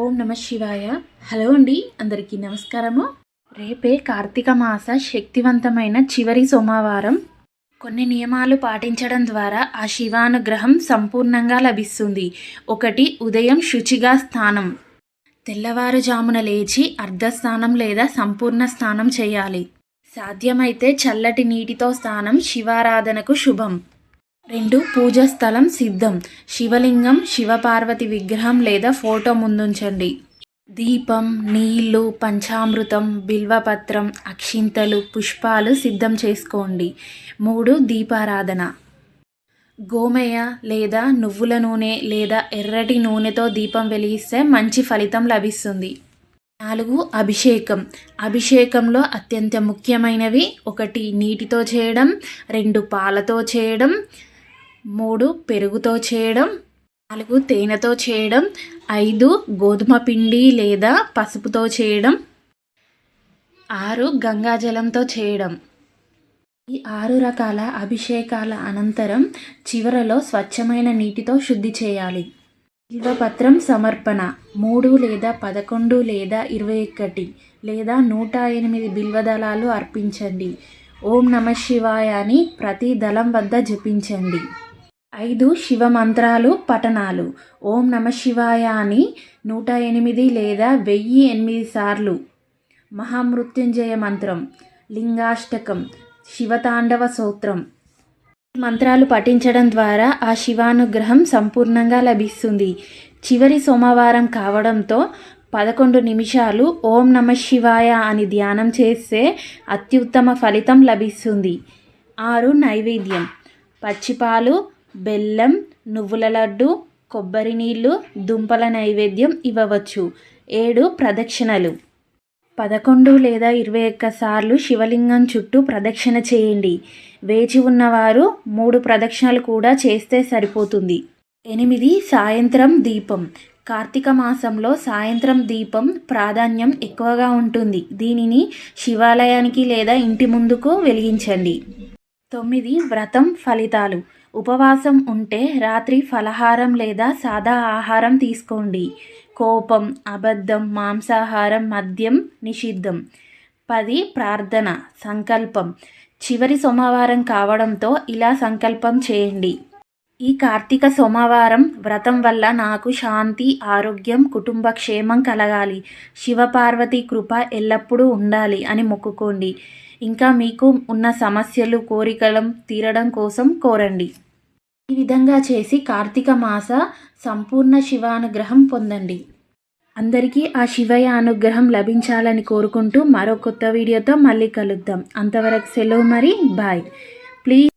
ఓం నమ శివాయ. హలో అండి, అందరికీ నమస్కారము. రేపే కార్తీక మాస శక్తివంతమైన చివరి సోమవారం. కొన్ని నియమాలు పాటించడం ద్వారా ఆ శివానుగ్రహం సంపూర్ణంగా లభిస్తుంది. 1. ఉదయం శుచిగా స్నానం. తెల్లవారుజామున లేచి అర్ధస్నానం లేదా సంపూర్ణ స్నానం చేయాలి. సాధ్యమైతే చల్లటి నీటితో స్నానం శివారాధనకు శుభం. 2. పూజా స్థలం సిద్ధం. శివలింగం, శివపార్వతి విగ్రహం లేదా ఫోటో ముందుంచండి. దీపం, నీళ్లు, పంచామృతం, బిల్వపత్రం, అక్షింతలు, పుష్పాలు సిద్ధం చేసుకోండి. 3. దీపారాధన. గోమయ లేదా నువ్వుల నూనె లేదా ఎర్రటి నూనెతో దీపం వెలిగిస్తే మంచి ఫలితం లభిస్తుంది. 4. అభిషేకం. అభిషేకంలో అత్యంత ముఖ్యమైనవి: 1. నీటితో చేయడం, 2. పాలతో చేయడం, 3. పెరుగుతో చేయడం, 4. తేనెతో చేయడం, 5. గోధుమ పిండి లేదా పసుపుతో చేయడం, 6. గంగాజలంతో చేయడం. ఈ 6 రకాల అభిషేకాల అనంతరం చివరలో స్వచ్ఛమైన నీటితో శుద్ధి చేయాలి. బిల్వపత్రం సమర్పణ. 3 లేదా 11 లేదా 21 లేదా 108 బిల్వదళాలు అర్పించండి. ఓం నమ శివాయ అని ప్రతి దళం వద్ద జపించండి. 5. శివ మంత్రాలు పఠనాలు. ఓం నమ శివాయ అని 108 లేదా 1008 సార్లు. మహామృత్యుంజయ మంత్రం, లింగాష్టకం, శివతాండవ స్తోత్రం. ఈ మంత్రాలు పఠించడం ద్వారా ఆ శివానుగ్రహం సంపూర్ణంగా లభిస్తుంది. చివరి సోమవారం కావడంతో 11 నిమిషాలు ఓం నమ శివాయ అని ధ్యానం చేస్తే అత్యుత్తమ ఫలితం లభిస్తుంది. 6. నైవేద్యం. పచ్చిపాలు, బెల్లం, నువ్వుల లడ్డు, కొబ్బరి నీళ్ళు, దుంపల నైవేద్యం ఇవ్వవచ్చు. 7. ప్రదక్షిణలు. 11 లేదా 21 సార్లు శివలింగం చుట్టూ ప్రదక్షిణ చేయండి. వేచి ఉన్నవారు 3 ప్రదక్షిణలు కూడా చేస్తే సరిపోతుంది. 8. సాయంత్రం దీపం. కార్తీక మాసంలో సాయంత్రం దీపం ప్రాధాన్యం ఎక్కువగా ఉంటుంది. దీనిని శివాలయానికి లేదా ఇంటి ముందుకు వెలిగించండి. 9. వ్రతం ఫలితాలు. ఉపవాసం ఉంటే రాత్రి ఫలహారం లేదా సాదా ఆహారం తీసుకోండి. కోపం, అబద్ధం, మాంసాహారం, మద్యం నిషిద్ధం. 10. ప్రార్థన సంకల్పం. చివరి సోమవారం కావడంతో ఇలా సంకల్పం చేయండి: ఈ కార్తీక సోమవారం వ్రతం వల్ల నాకు శాంతి, ఆరోగ్యం, కుటుంబ క్షేమం కలగాలి, శివపార్వతి కృప ఎల్లప్పుడూ ఉండాలి అని మొక్కుకోండి. ఇంకా మీకు ఉన్న సమస్యలు, కోరికలు తీరడం కోసం కోరండి. ఈ విధంగా చేసి కార్తీక మాస సంపూర్ణ శివానుగ్రహం పొందండి. అందరికీ ఆ శివయ్య అనుగ్రహం లభించాలని కోరుకుంటూ మరో కొత్త వీడియోతో మళ్ళీ కలుద్దాం. అంతవరకు సెలవు మరి. బాయ్. ప్లీజ్